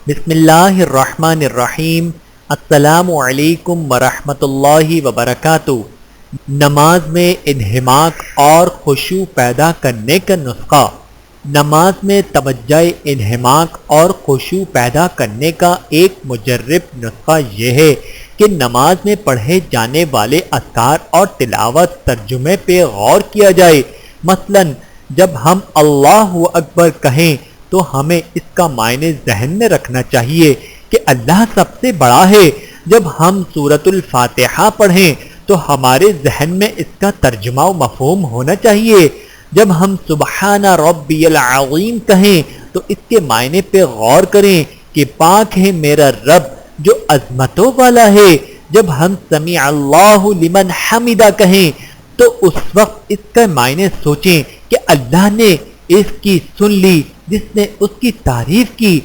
بسم اللہ الرحمن الرحیم۔ السلام علیکم ورحمۃ اللہ وبرکاتہ۔ نماز میں انہماک اور خشوع پیدا کرنے کا نسخہ۔ نماز میں توجہ انہماک اور خشوع پیدا کرنے کا ایک مجرب نسخہ یہ ہے کہ نماز میں پڑھے جانے والے اذکار اور تلاوت ترجمے پہ غور کیا جائے۔ مثلا جب ہم اللہ اکبر کہیں تو ہمیں اس کا معنی ذہن میں رکھنا چاہیے کہ اللہ سب سے بڑا ہے۔ جب ہم سورۃ الفاتحہ پڑھیں تو ہمارے ذہن میں اس کا ترجمہ و مفہوم ہونا چاہیے۔ جب ہم سبحان ربی العظیم کہیں تو اس کے معنی پہ غور کریں کہ پاک ہے میرا رب جو عظمتوں والا ہے۔ جب ہم سمیع اللہ لمن حمدہ کہیں تو اس وقت اس کا معنی سوچیں کہ اللہ نے اس کی سن لی جس نے اس کی تعریف کی۔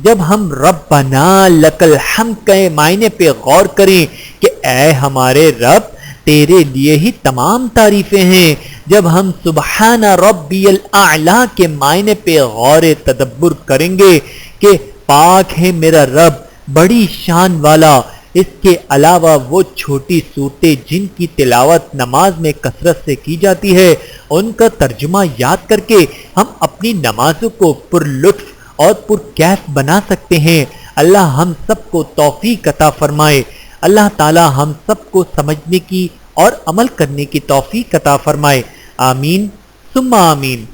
جب ہم ربنا لک الحمد کے معنی پہ غور کریں کہ اے ہمارے رب تیرے لیے ہی تمام تعریفیں ہیں۔ جب ہم سبحان ربی الاعلی کے معنی پہ غور تدبر کریں گے کہ پاک ہے میرا رب بڑی شان والا۔ اس کے علاوہ وہ چھوٹی صورتیں جن کی تلاوت نماز میں کثرت سے کی جاتی ہے ان کا ترجمہ یاد کر کے ہم اپنی نمازوں کو پر لطف اور پر کیف بنا سکتے ہیں۔ اللہ ہم سب کو توفیق عطا فرمائے۔ اللہ تعالی ہم سب کو سمجھنے کی اور عمل کرنے کی توفیق عطا فرمائے۔ آمین ثم آمین۔